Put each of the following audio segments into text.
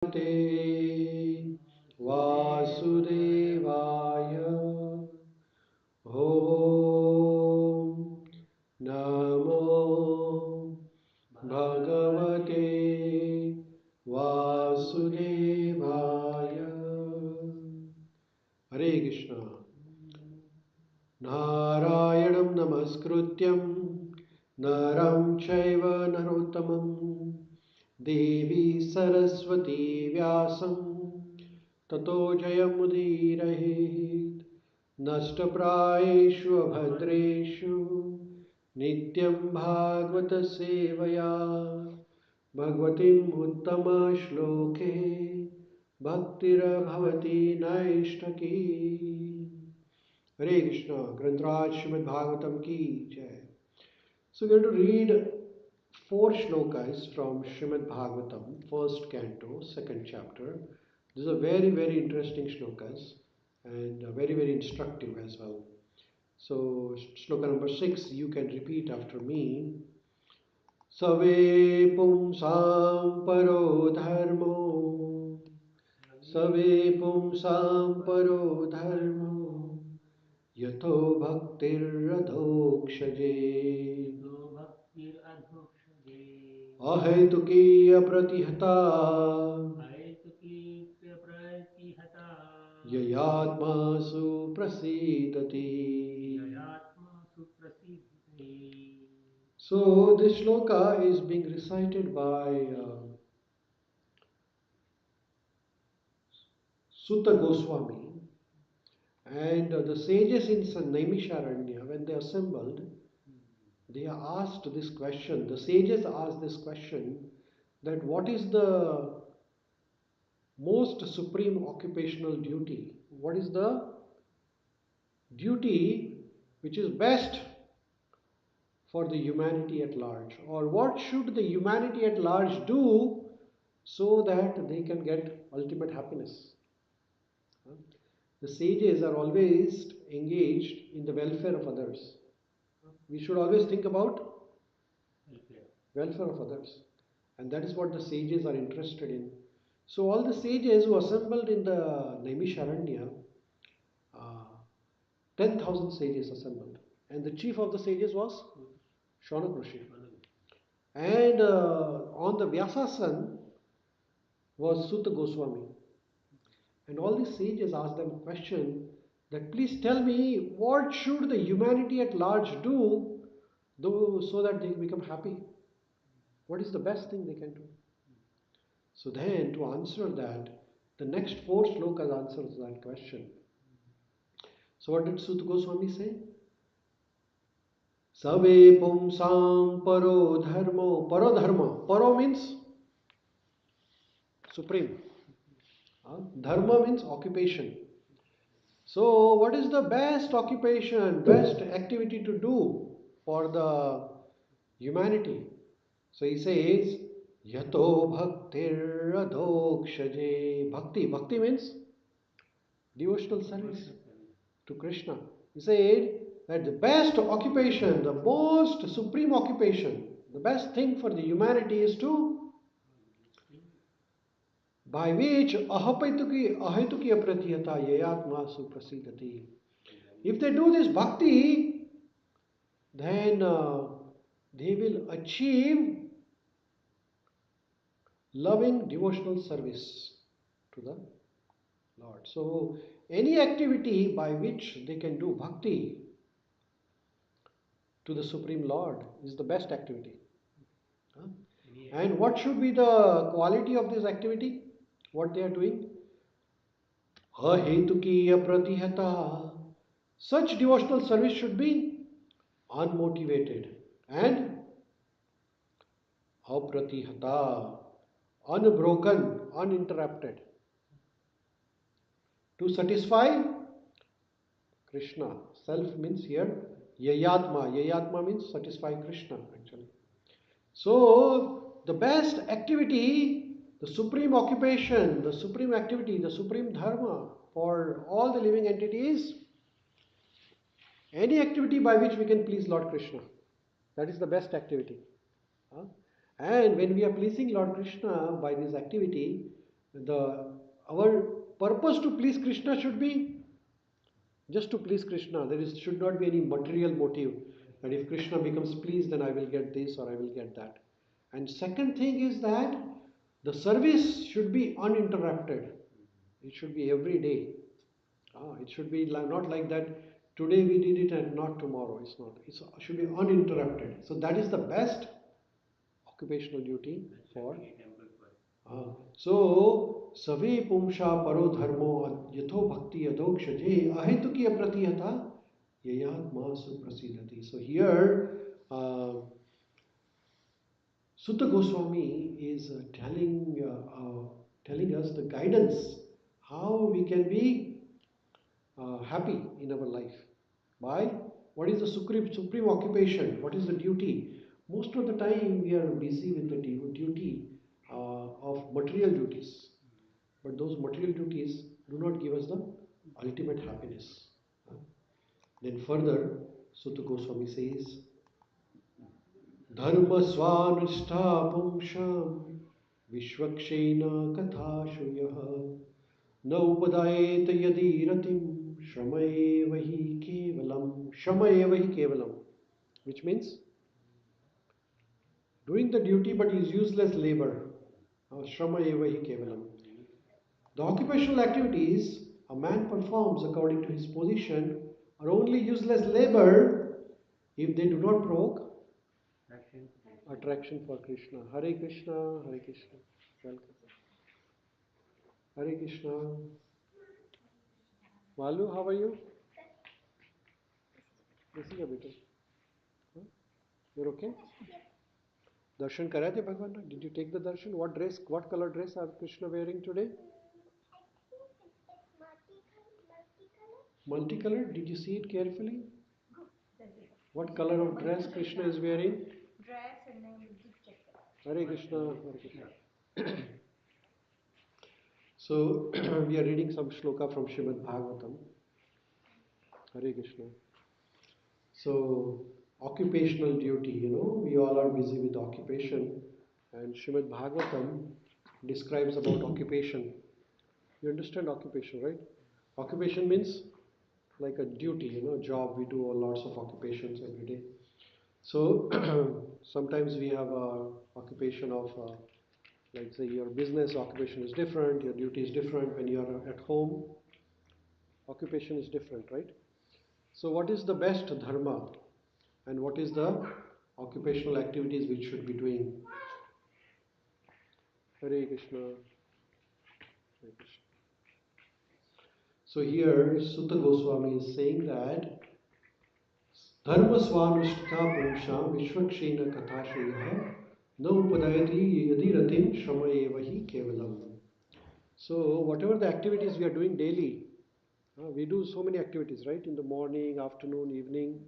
Te Vasudevaya Om Namo Bhagavate Vasudevaya. Hare Krishna. Narayanam namaskrutyam naram chaiva narottamam Devi Saraswati Vyasam Tato Jayamudirahet Nashtaprayeshu Abhadreshu Nityam Bhagavata Sevaya Bhagavatim Uttama Shloke Bhaktira Bhavati Naishtaki. Hare Krishna. Grantraj Srimad Bhagavatam ki jai. So we're going to read four shlokas from Srimad Bhagavatam, first canto, second chapter. These are very, very interesting shlokas and very, very instructive as well. So, shloka number 6, you can repeat after me. Save pumsam paro dharmo, save pumsam paro dharmo, yato bhaktir radhokshaje. अहेतुकी अप्रतिहता ययात्मासु प्रसीदति. So this shloka is being recited by Sutta Goswami, and the sages in Naimisharanya, when they assembled, they asked this question. The sages asked this question, that what is the most supreme occupational duty? What is the duty which is best for the humanity at large? Or what should the humanity at large do so that they can get ultimate happiness? The sages are always engaged in the welfare of others. We should always think about welfare of others. And that is what the sages are interested in. So all the sages who assembled in the Naimisharanya, 10,000 sages assembled. And the chief of the sages was Shaunak Rishi. And on the Vyasasan was Sutta Goswami. And all these sages asked them a question, that please tell me, what should the humanity at large do so that they become happy? What is the best thing they can do? So then, to answer that, the next four shlokas answers that question. So what did Sutta Goswami say? Save pumsam paro dharmo. Paro dharma. Paro means supreme. Dharma means occupation. So what is the best occupation, best activity to do for the humanity? So he says, Yato bhaktir adhokshaje. Bhakti. Bhakti means devotional service to Krishna. He said that the best occupation, the most supreme occupation, the best thing for the humanity is to, by which ahaituki apratiyata yayatmasu prasidati. If they do this bhakti, then they will achieve loving devotional service to the Lord. So any activity by which they can do bhakti to the Supreme Lord is the best activity. And what should be the quality of this activity? What they are doing? Ahetuki apratihata. Such devotional service should be unmotivated and apratihata, unbroken, uninterrupted, to satisfy Krishna. Self means here yayatma. Yayatma means satisfy Krishna actually. So the best activity, the supreme occupation, the supreme activity, the supreme dharma for all the living entities, any activity by which we can please Lord Krishna. That is the best activity. And when we are pleasing Lord Krishna by this activity, The our purpose to please Krishna should be just to please Krishna. Should not be any material motive that if Krishna becomes pleased, then I will get this or I will get that. And second thing is that the service should be uninterrupted. It should be every day. It should be not like that. Today we did it and not tomorrow. It's not. It should be uninterrupted. So that is the best occupational duty for. So सवे पुंसा परो धर्मो यथो भक्ति यथोक्षजे अहेतुकी अप्रतिहता ययात्मा सुप्रसिद्धति. So here Sutta Goswami is telling us the guidance how we can be happy in our life by what is the supreme occupation, what is the duty. Most of the time we are busy with the duty of material duties, but those material duties do not give us the ultimate happiness. Then further, Sutta Goswami says, Dharma swanishta pumsham vishwakshena kathashuyah न उपदायेत यदि रतिम श्रमएव हि केवलम. श्रमएव हि केवलम, which means doing the duty but is useless labor. Shramayeva hi kevalam. The occupational activities a man performs according to his position are only useless labor if they do not provoke attraction for Krishna. Hare Krishna, Hare Krishna. Welcome. Hare Krishna. Malu, how are you? This is better. You're okay? Darshan kara the Bhagavan? Did you take the darshan? What color dress are Krishna wearing today? Multicolored? Did you see it carefully? What color of dress Krishna is wearing? Dress and then Hare Krishna, Hare Krishna. So we are reading some shloka from Srimad Bhagavatam. Hare Krishna. So occupational duty, we all are busy with occupation, and Srimad Bhagavatam describes about occupation. You understand occupation, right? Occupation means like a duty, job. We do lots of occupations every day. So sometimes we have a occupation of, like say your business occupation is different, your duty is different. When you are at home, occupation is different, right? So what is the best dharma and what is the occupational activities we should be doing? Hare Krishna. Hare Krishna. So here Sutta Goswami is saying that Dharma swanushtha pumsham vishwakshena kathashayah na upadayati yadi ratim shrama hi kevalam. So whatever the activities we are doing daily, we do so many activities, right? In the morning, afternoon, evening.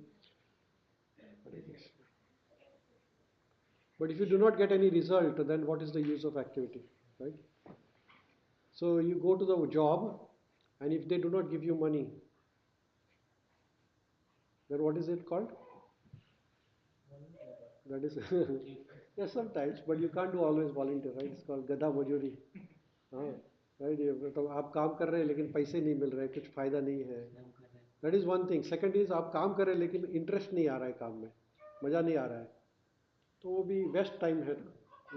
But if you do not get any result, then what is the use of activity, right? So you go to the job, and if they do not give you money, then what is it called? That is, yes, sometimes, but you can't do always volunteer, right? It's called gada majuri. Right? तो आप काम कर रहे हैं लेकिन पैसे नहीं मिल रहे, कुछ फायदा नहीं है. That is one thing. Second is आप काम कर रहे हैं लेकिन इंटरेस्ट नहीं आ रहा है काम में, मजा नहीं आ रहा है, तो वो भी वेस्ट टाइम है.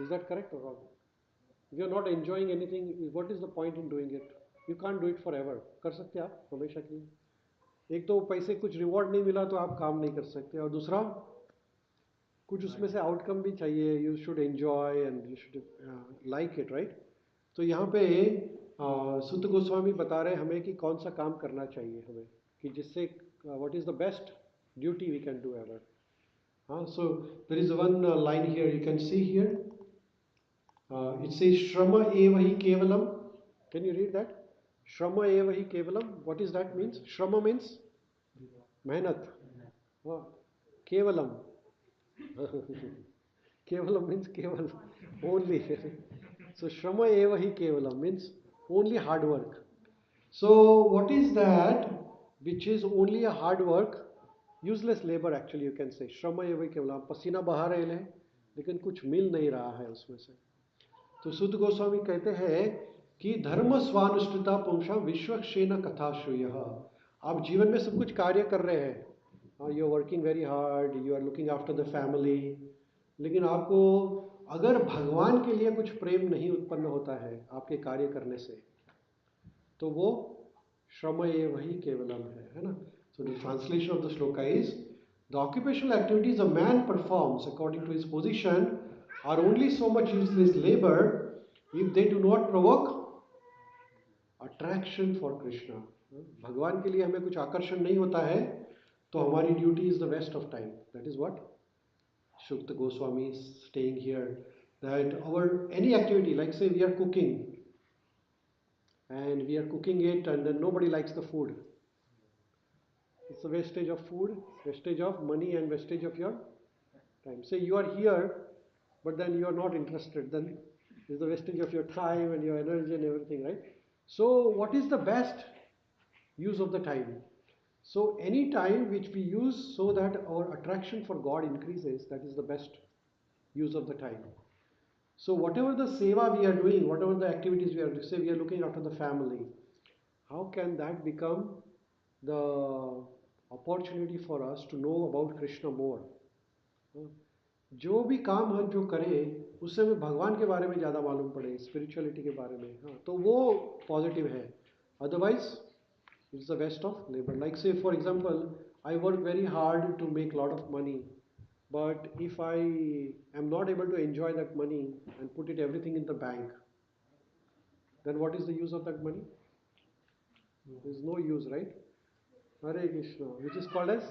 Is that correct or wrong? If you are not enjoying anything, what is the point in doing it? You can't do it forever. कर सकते आप हमेशा के लिए. एक तो पैसे कुछ रिवॉर्ड नहीं मिला तो आप काम नहीं कर सकते, और दूसरा कुछ उसमें से आउटकम भी चाहिए. You should enjoy and you should like it, right? तो यहाँ पे सुत गोस्वामी बता रहे हैं हमें कि कौन सा काम करना चाहिए हमें, कि जिससे what is the best duty we can do ever. So there is one line here you can see here. It says Shrama eva hi kevalam. Can you read that? Shrama eva hi kevalam. What is that means? Shrama means mehnat. Kevalam. Kevalam means keval, only. So Shrama eva hi kevalam means only hard work. So what is that which is only a hard work? Useless labor actually you can say. Shrama eva hi kevalam. पसीना बहा रहे हैं लेकिन कुछ मिल नहीं रहा है उसमें से. तो सुद्ध गोस्वामी कहते हैं कि धर्म स्वानुष्ठिता पुंसा विश्वक्षेण कथा श्रूय। आप जीवन में सब कुछ कार्य कर रहे हैं, you are working very hard, you are looking after the family, लेकिन आपको अगर भगवान के लिए कुछ प्रेम नहीं उत्पन्न होता है आपके कार्य करने से, तो वो श्रम एव ही केवलम है ना। So the translation of the shloka is the occupational activities a man performs according to his position are only so much useless labour if they do not provoke attraction for Krishna. भगवान के लिए हमें कुछ आकर्षण नहीं होता है तो हमारी duty is the waste of time. That is what Shukta Goswami is saying here, that our any activity, like say we are cooking and we are cooking it and then nobody likes the food, it's a wastage of food, wastage of money and wastage of your time. Say you are here but then you are not interested, then it's the wastage of your time and your energy and everything, right? So what is the best use of the time? So any time which we use so that our attraction for God increases, that is the best use of the time. So whatever the seva we are doing, whatever the activities we are doing, say we are looking after the family, how can that become the opportunity for us to know about Krishna more? जो भी काम हम जो करें उससे हमें भगवान के बारे में ज़्यादा मालूम पड़े, स्पिरिचुअलिटी के बारे में, हाँ, तो वो पॉजिटिव है। Otherwise it's the waste of labour. Like say for example I work very hard to make lot of money, but if I am not able to enjoy that money and put it everything in the bank, then what is the use of that money? There is no use, right? Hare Krishna, which is called as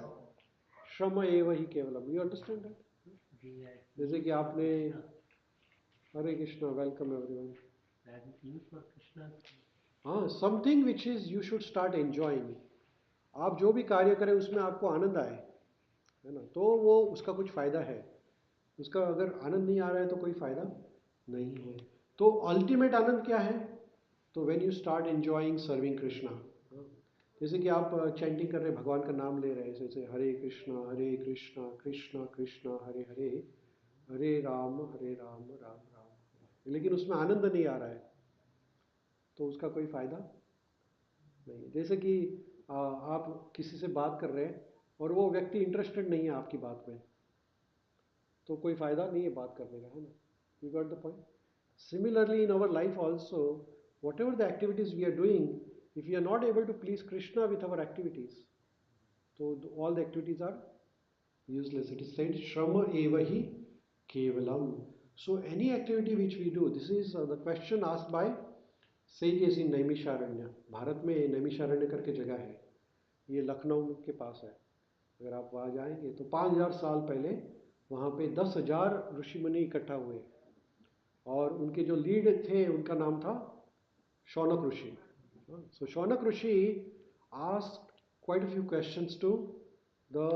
Shrama Eva Hi Kevalam. You understand that? जैसे कि आपने हरे Krishna, welcome everyone. हाँ, something which is you should start enjoying. आप जो भी कार्य करें उसमें आपको आनंद आए, है ना, तो वो उसका कुछ फायदा है। उसका अगर आनंद नहीं आ रहा है तो कोई फायदा नहीं है। तो अल्टीमेट आनंद क्या है? तो when you start enjoying serving Krishna, जैसे कि आप चैंटिंग कर रहे हैं, भगवान का नाम ले रहे हैं, जैसे हरे कृष्णा कृष्णा कृष्णा हरे हरे, हरे राम राम राम, लेकिन उसमें आनंद नहीं आ रहा है तो उसका कोई फायदा नहीं। जैसे कि आप किसी से बात कर रहे हैं और वो व्यक्ति इंटरेस्टेड नहीं है आपकी बात में, तो कोई फायदा नहीं है बात करने का, है ना। You got the point. Similarly in our life also, whatever the activities we are doing, if you are not able to please Krishna with our activities, तो all the activities are useless. It is said Shrama eva hi kevalam. So any activity which we do, this is the question asked by sages in Naimisharanya. Bharat में नैमिषारण्य करके जगह है, ये लखनऊ के पास है। अगर आप वहाँ जाएंगे तो 5000 साल पहले वहाँ पे 10,000 ऋषि मुनि इकट्ठा हुए और उनके जो लीड थे उनका नाम था शौनक ऋषि। So Shaunak Rishi asked quite a few questions to the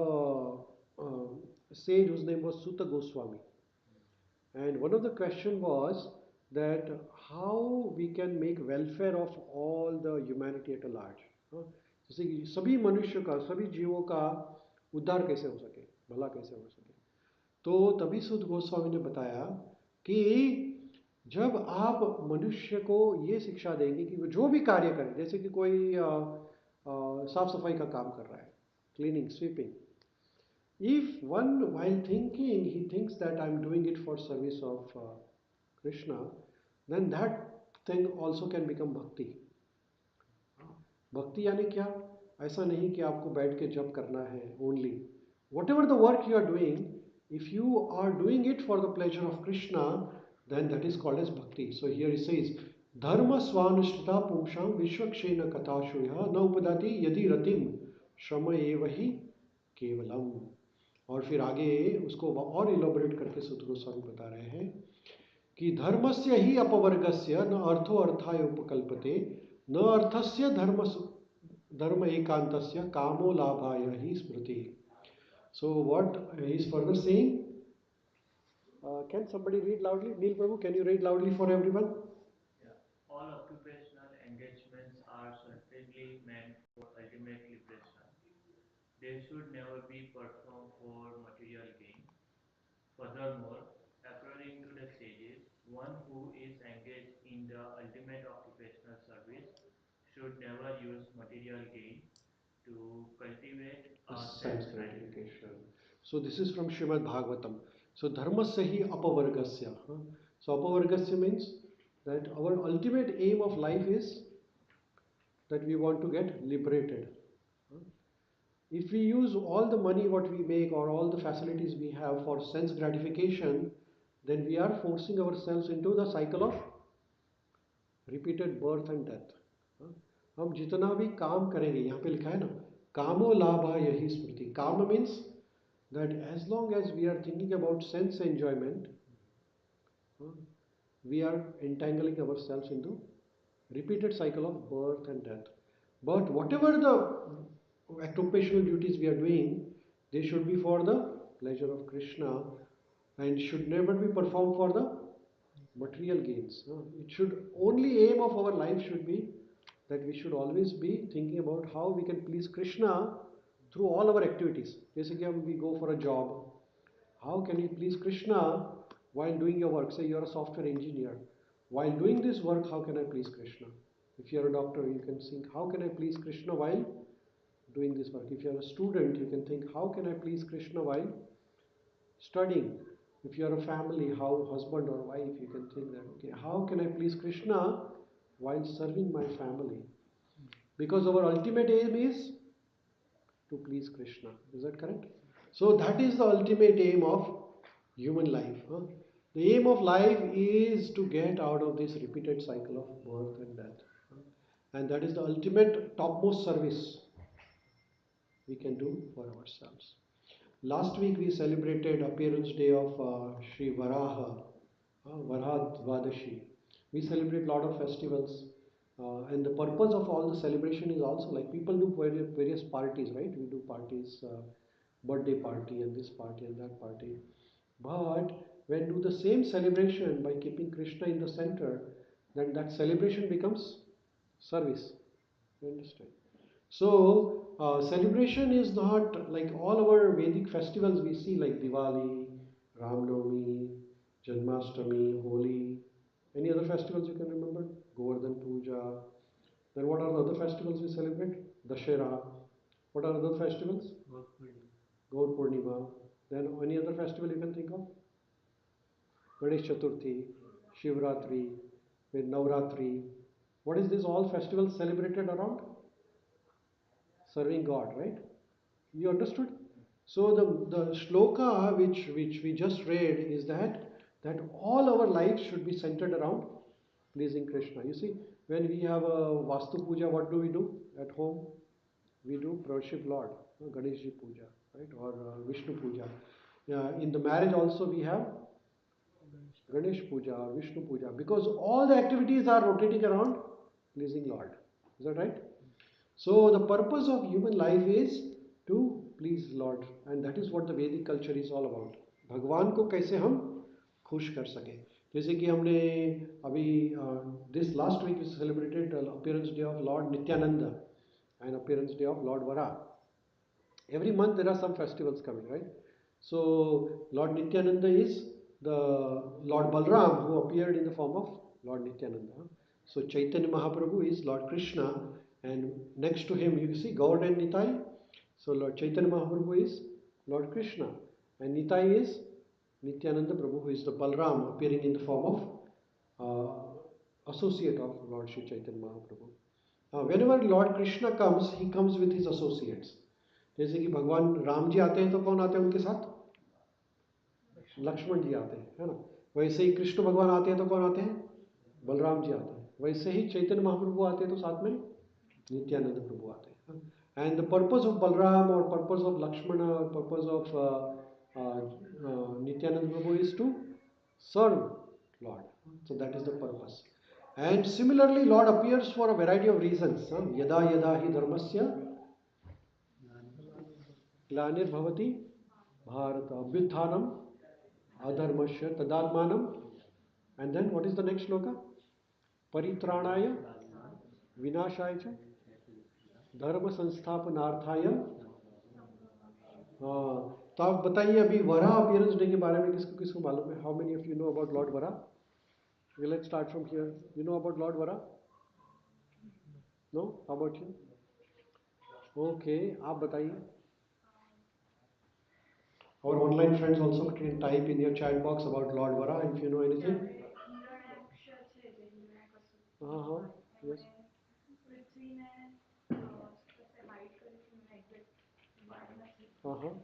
sage whose name was Sutta Goswami. And one of the question was that how we can make welfare of all the humanity at a large. जैसे कि सभी मनुष्य का, सभी जीवों का उद्धार कैसे हो सके, भला कैसे हो सके। तो तभी सुत गोस्वामी ने बताया कि जब आप मनुष्य को ये शिक्षा देंगे कि वो जो भी कार्य करें, जैसे कि कोई साफ सफाई का काम कर रहा है, cleaning sweeping, if one while thinking he thinks that I'm doing it for service of Krishna, then that thing also can become bhakti. भक्ति यानी क्या? ऐसा नहीं कि आपको बैठ के जप करना है only. Whatever the work you are doing, if you are doing it for the pleasure of Krishna, then that is called as bhakti. So here he says, dharma swanushtita pumsham vishwakshena katashuya na upadati yadi ratim shrama evahi kevalam. और फिर आगे उसको और elaborate करके सूत्र गोस्वामी बता रहे हैं कि धर्मस्य ही अपवर्गस्य न अर्थो अर्थाय उपकल्पते न अर्थस्य धर्म एकांतस्य कामो लाभाय ही स्मृति। So what is further saying, can somebody read loudly? Neil Prabhu, can you read loudly for everyone? All occupational engagements are certainly meant for ultimate liberation. They should never be performed for material gain. Furthermore, according to the sages, One who is engaged in the ultimate occupational service should never use material gain to cultivate a Sense sense gratification. gratification. So this is from Srimad Bhagavatam. So dharmasya hi apavargasya. So apavargasya means that our ultimate aim of life is that we want to get liberated. If we use all the money what we make or all the facilities we have for sense gratification, then we are forcing ourselves into the cycle of repeated birth and death. हम जितना भी काम करेंगे, यहाँ पे लिखा है ना, कामो लाभा यही स्मृति. Karma means that as long as we are thinking about sense enjoyment, we are entangling ourselves into repeated cycle of birth and death. But whatever the occupational duties we are doing, they should be for the pleasure of Krishna and should never be performed for the material gains. It should only aim of our life should be that we should always be thinking about how we can please Krishna through all our activities. Basically, we go for a job. How can you please Krishna while doing your work? Say you are a software engineer. While doing this work, how can I please Krishna? If you are a doctor, you can think, how can I please Krishna while doing this work? If you are a student, you can think, how can I please Krishna while studying? If you are a family, how husband or wife, you can think that, okay, how can I please Krishna while serving my family? Because our ultimate aim is to please Krishna. Is that correct? So that is the ultimate aim of human life. The aim of life is to get out of this repeated cycle of birth and death. And that is the ultimate topmost service we can do for ourselves. Last week we celebrated appearance day of Sri Varaha, Varaha Dvadashi. We celebrate a lot of festivals, and the purpose of all the celebration is also like people do various parties, right? We do parties, birthday party and this party and that party. But when do the same celebration by keeping Krishna in the center, then that celebration becomes service. You understand? So, celebration is not like all our Vedic festivals we see, like Diwali, Ramnavami, Janmashtami, Holi. Any other festivals you can remember? Govardhan Puja. Then what are the other festivals we celebrate? Dashera. What are other festivals? Gaur Purnima. Then any other festival you can think of? Ganesh Chaturthi, Shivratri, then Navratri. What is this all festivals celebrated around? Serving God, right? You understood? So the shloka which we just read is that all our lives should be centered around pleasing Krishna. You see, when we have a Vastu Puja, what do we do at home? We do worship Lord, Ganeshji Puja, right? Or Vishnu Puja. Yeah, in the marriage also we have Ganesh Puja or Vishnu Puja because all the activities are rotating around pleasing Lord. Is that right? So the purpose of human life is to please Lord, and that is what the Vedic culture is all about. भगवान को कैसे हम खुश कर सके. जैसे कि हमने अभी this last week we celebrated appearance day of Lord Nityananda and appearance day of Lord Vara. Every month there are some festivals coming, right? So Lord Nityananda is the Lord Balram who appeared in the form of Lord Nityananda. So Chaitanya Mahaprabhu is Lord Krishna, and next to him you see Gaur and Nitai. So Lord Chaitanya Mahaprabhu is Lord Krishna, and Nitai is Nityananda Prabhu, who is the Balram appearing in the form of associate of Lord Sri Chaitanya Mahaprabhu. Whenever Lord Krishna comes, he comes with his associates. जैसे कि भगवान राम जी आते हैं तो कौन आते हैं उनके साथ? लक्ष्मण जी आते हैं, है ना? वैसे ही कृष्ण भगवान आते हैं तो कौन आते हैं? बलराम जी आते हैं. वैसे ही चैतन्य महाप्रभु आते हैं तो साथ में नित्यानंद प्रभु आते हैं. And the purpose of Balram or purpose of Lakshmana or purpose of Nityananda Prabhu is to serve Lord. So that is the purpose. And similarly, Lord appears for a variety of reasons. Yada yada hi dharmasya ग्लानिर्भवति Bharat अभ्युत्थानम अधर्मस्य तदात्मानम. And then what is the next shloka? परित्राणाय विनाशाय च धर्म संस्थापनार्थाय. तो आप बताइए अभी वरा appearance day के बारे में किसको किसको मालूम है? How many of you know about Lord वरा? Okay, let's start from here. You know about Lord Vara? No? How about you? Okay, आप बताइए. Our online friends also can type in your chat box about Lord Vara if you know anything. हाँ हाँ. Yes. हाँ हाँ.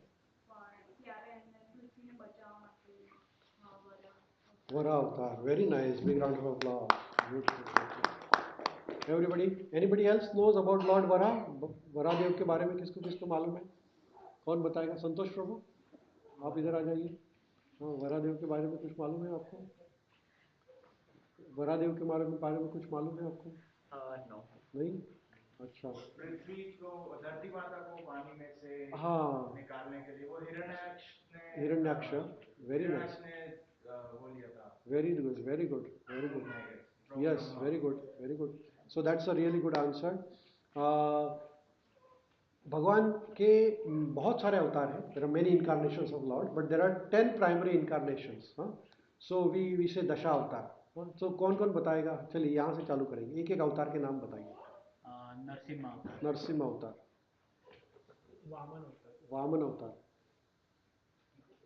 Vara avatar. Very nice. Big round of applause. Good, good, good. Everybody, anybody else knows about Lord Vara? वरा देव के बारे में किसको किसको मालूम है? कौन बताएगा? संतोष प्रभु, आप इधर आ जाइए. हाँ, वरा देव के बारे में कुछ मालूम है आपको? वरा देव के बारे में कुछ मालूम है आपको? नो. नहीं. अच्छा. पृथ्वी को, धरती माता को पानी में से हाँ, निकालने के लिए वो हिरण्याक्ष. Very nice. ने वो लिया था. Very good, very good, very good. Yes, very good, very good. So that's a really good answer. भगवान के बहुत सारे अवतार हैं. There are many incarnations of Lord, but there are 10 primary incarnations. So we say दशा अवतार. So कौन कौन बताएगा? चलिए यहाँ से चालू करेंगे. एक एक अवतार के नाम बताइए. नरसिम्हा अवतार. वामन अवतार.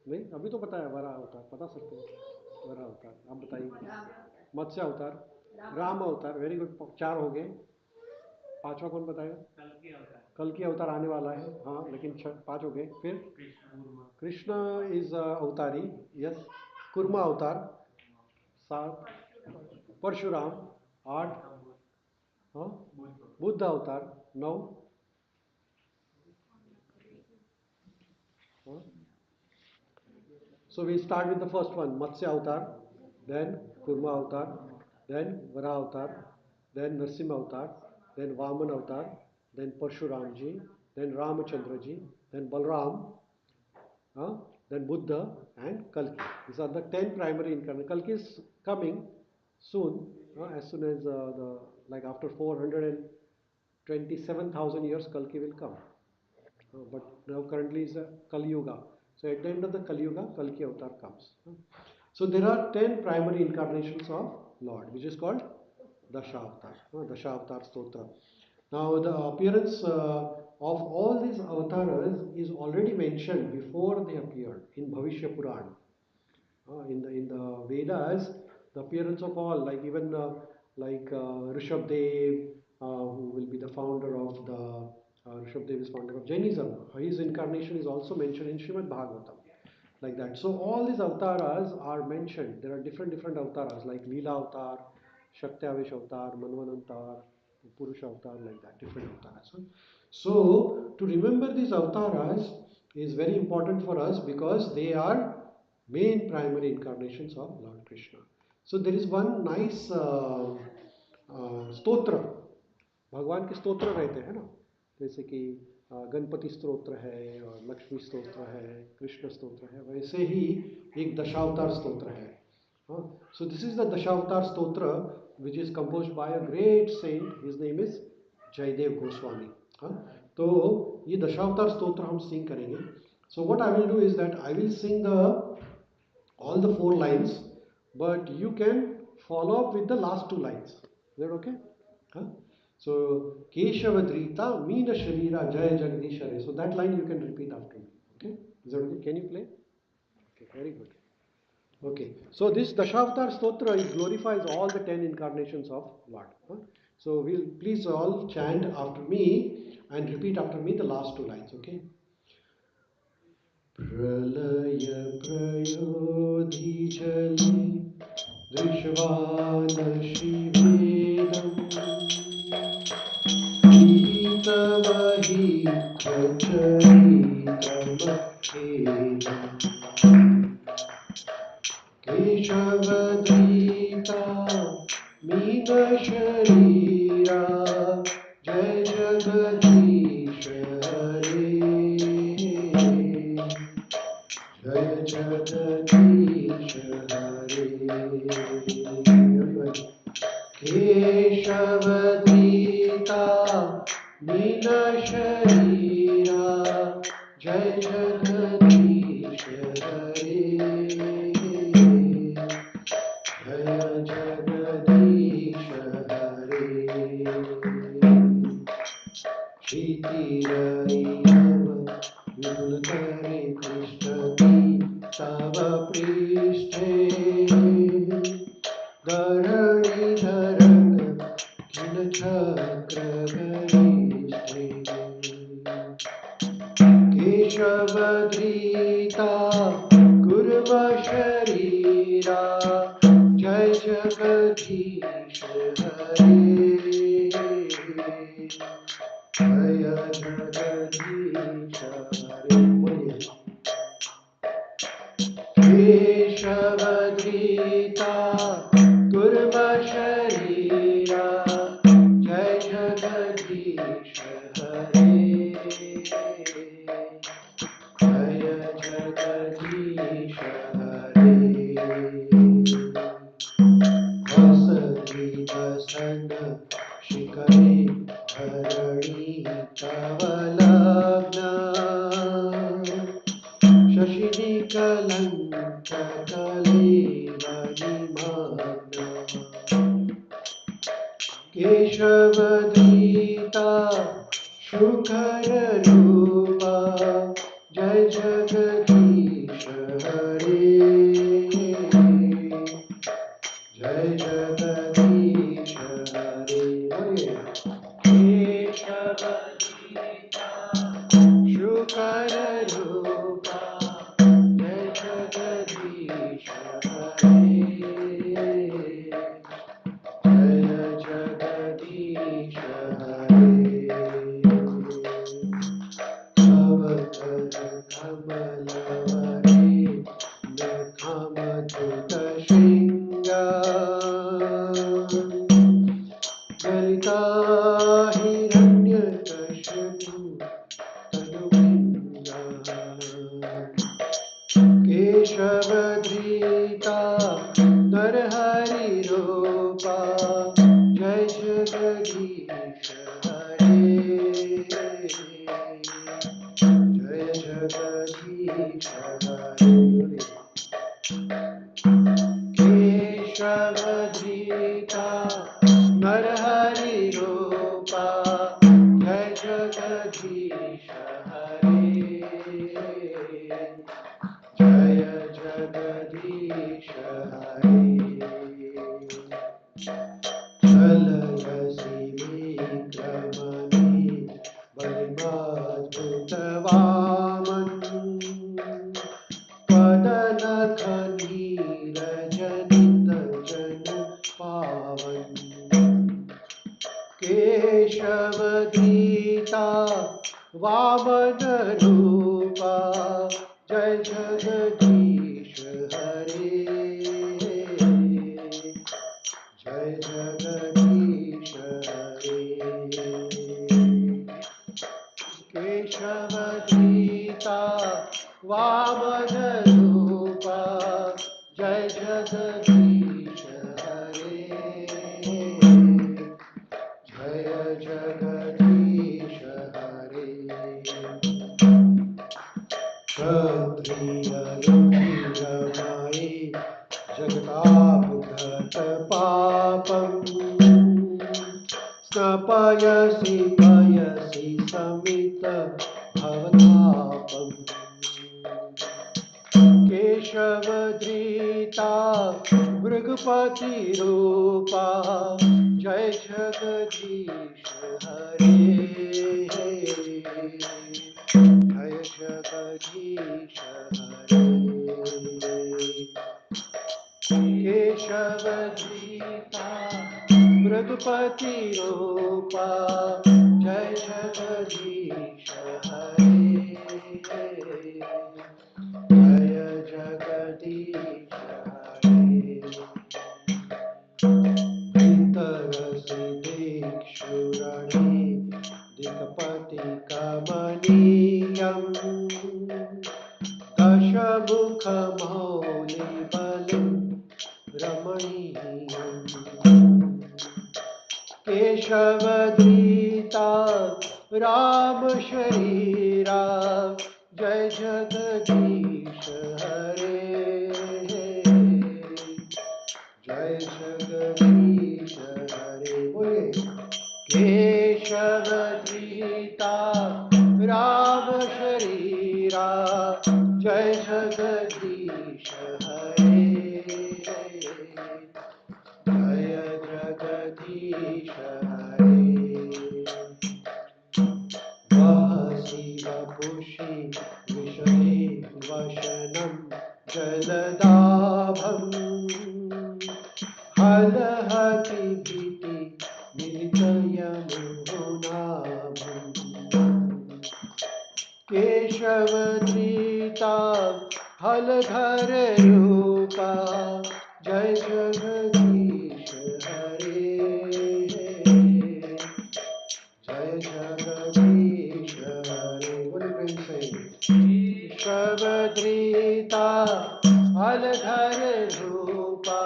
नहीं, अभी तो बताया. वरा अवतार बता सकते हैं. वरा अवतार आप बताइए. मत्स्य अवतार. राम अवतार. Very good. 4 हो गए. पांचवा कौन बताएगा? कल की अवतार आने वाला है. हाँ, लेकिन 5 हो गए. फिर कृष्ण इज अवतारी. यस. कुर्मा अवतार. 7. परशुराम. 8. हाँ. बुद्ध अवतार. 9. हाँ. So we start with the first one, Matsya Avatar, then Kurma Avatar, then Vara Avatar, then Narsimha Avatar, then Vaman Avatar, then Parshuram ji, then Ramachandra ji, then Balram, then Buddha and Kalki. These are the 10 primary incarnations. Kalki is coming soon, as soon as like after 427,000 years, Kalki will come. But now currently is a Kali Yuga. So at the end of the Kali Yuga, Kalki Avatar comes. So there are 10 primary incarnations of Lord, which is called Dasha-avatar, Dasha-avatar Stotra. Now the appearance of all these avatars is already mentioned before they appeared in Bhavishya Puran. In the Vedas, the appearance of all, like even Rishabdev, who will be the founder of the Rishabdev is founder of Jainism. His incarnation is also mentioned in Srimad Bhagavatam, like that. So all these avatars are mentioned. There are different avatars like Leela avatar, Shakti-Avesh avatar, Manvanantar, Purusha avatar, like that, different avatars. So to remember these avatars is very important for us because they are main primary incarnations of Lord Krishna. So there is one nice स्तोत्र. भगवान के स्तोत्र रहते हैं ना, जैसे कि गणपति स्तोत्र है और लक्ष्मी स्तोत्र है, कृष्ण स्तोत्र है. वैसे ही एक दशावतार स्तोत्र है. So this is the Dashavatara stotra which is composed by a great saint. His name is Jayadev Goswami. तो ये दशावतार स्तोत्र हम सिंग करेंगे. So what I will do is that I will sing the all the 4 lines, but you can follow up with the last 2 lines. Is that okay? So Keshavadrita Meena Sharira Jaya Jagadishare. So that line you can repeat after me. Okay? Is that okay? Can you play? Okay, very good. Okay, so this Dashavatar Stotra glorifies all the 10 incarnations of Lord. So we'll please all chant after me and repeat after me the last 2 lines. Okay? प्रलय प्रयोधिजले दृश्वानशिवेदम् पीतवहि प्रचलितमखेदम् केशवदयिता मीनशरीरा जय जगदीश हरे. जय जगदीश हरे. केशवदीता मीनशरीरा जय जगदीश हरे. जय भीतिरयियव विपुलतरे तिष्ठति तव पृष्ठे धरणिधरन् किल चक्रगरिष्ठे केशवधृता कुर्म शरीरा जय जगदीश हरे जय जगदीश हरे केशवधृता कुर्म शरीरा जय जगदीश हरे जय जगदीश हरे वसति वसन शिखरे धरणी तव लग्न शशिनिकलङ्ककलेवनिमग्न केशवधृता शुकररूपा जय जगदीश हरे जय जगदीश हरे केशवधृता शुकररूपा जय जगदीश हरे जय जगदीश हरे तव कर कमलवरे नखमधुतशृङ्गा ललिता हिरण्यकश्यपु तनुविन्दा केशवधृता नरहरिरूपा जय जगदीश हरे जय जगदीश हरे केशवधृता नरहरिरूपा जय जगदीश हरे जय जगदीश हरे चलयसि विक्रमणे बलिमद्भुतवामन् त्वदनखनीरजनितजन पावन् केशवधृता वामनरूपा जय जगदीश हरे जय जगदीश हरे केशवधृता वामनरूपा जय जगदीश हरे जय जगदीश हरे क्षत्रियरुचिरमये जगतापगतपापम् स्नपयसि पयसि समित भवतापम् केशवधृता भृगुपतिरूपा जय जगदीश हरे जय जगदीश हरे केशवधृता मृगपतिरूपा जय जगदीश हरे जय जगदीश हरे तरसि दिक्षुरणे दिक्पति कमनीयम् दशमुखमौलिबलं रमणीयम् केशवधृता रामशरीरा जय जगदीश हरे जय जगदीश हरे बोले केशवधृता राम शरीरा जय जगदीश हरे जय जगदीश हरे वहसि वपुषि विषये वशनं जलदाभम् हलहति भीति मिलितयमुनाभम् केशवधृता हलधर रूपा जय जगदीश हरे जय जगदीश हरे बोले प्रेम से केशवधृता हलधर रूपा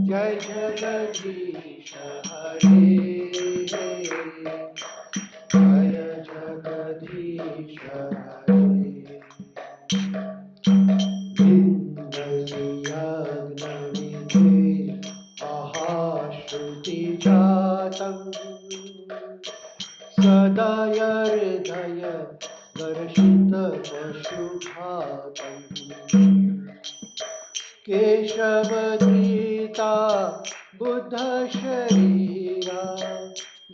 जय जगदीश हरे जय जगदीश हरे विन्दस्याग्नविधे आहाश्रुतिजातम् सदा हृदय दर्शितपशुघातम् केशवधृता बुद्धशरीरा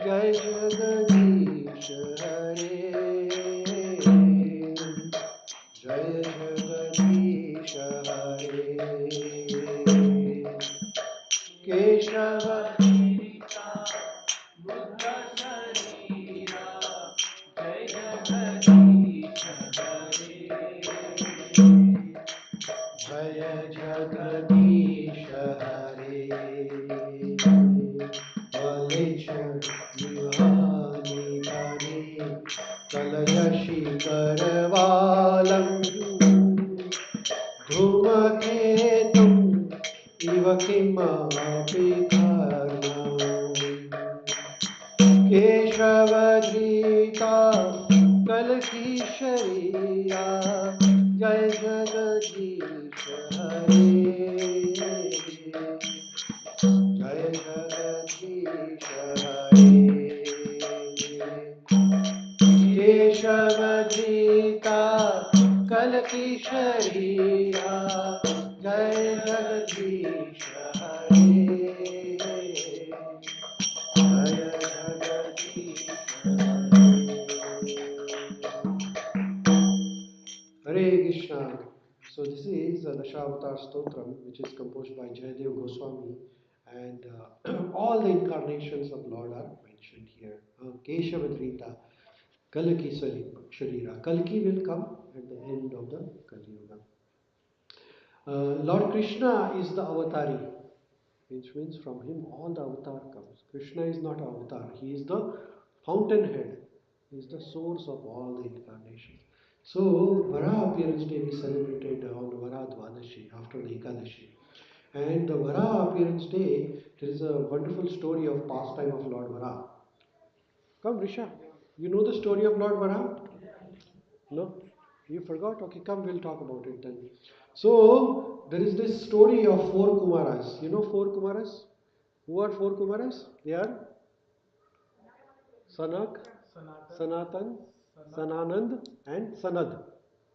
जय जगदीश हरे जय जगदीश हरे केशवधृता बुद्धशरीरा जय जगदीश हरे जय जगदीश हरे बलिच विहानिधने कलयशि करवालम् धूमकेतुम् इव किमपि कर्णम् केशवधृता कलकी शरीरा जय जगदीश हरे जय जगदीश हरे केशवधृता कलकी शरीरा जय जगदीश हरे जय जगदीश हरे Krishna. So this is the Dashavtar Stotram, which is composed by Jayadev Goswami, and all the incarnations of Lord are mentioned here. Keshavadrita, Kalki Sharira. Kalki will come at the end of the Kali Yuga. Lord Krishna is the avatari, which means from him all the avatar comes. Krishna is not avatar, he is the fountainhead, he is the source of all the incarnations. So, Vara appearance day we celebrated on Vara Dvadashi after the Ekadashi. And the Vara appearance day, there is a wonderful story of pastime of Lord Vara. Come, Risha, you know the story of Lord Vara? No? You forgot? Okay, come, we'll talk about it then. So, there is this story of four Kumaras. You know four Kumaras? Who are four Kumaras? They are Sanak, Sanatan, Sananand, and Sanad.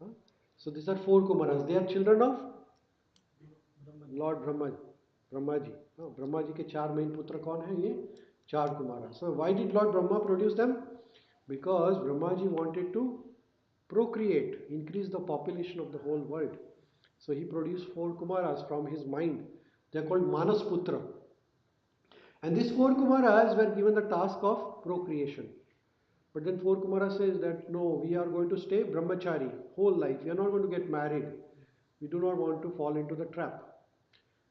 Huh? So, these are four Kumaras. They are children of Lord Brahma, Brahma ji. Brahma ji के चार main पुत्र कौन है ये चार Kumara. So why did Lord Brahma produce them? Because Brahma ji wanted to procreate, increase the population of the whole world. So he produced four Kumaras from his mind. They are called Manas Putra. And these four Kumaras were given the task of procreation. But then four Kumaras says that no, we are going to stay brahmachari whole life. We are not going to get married. We do not want to fall into the trap.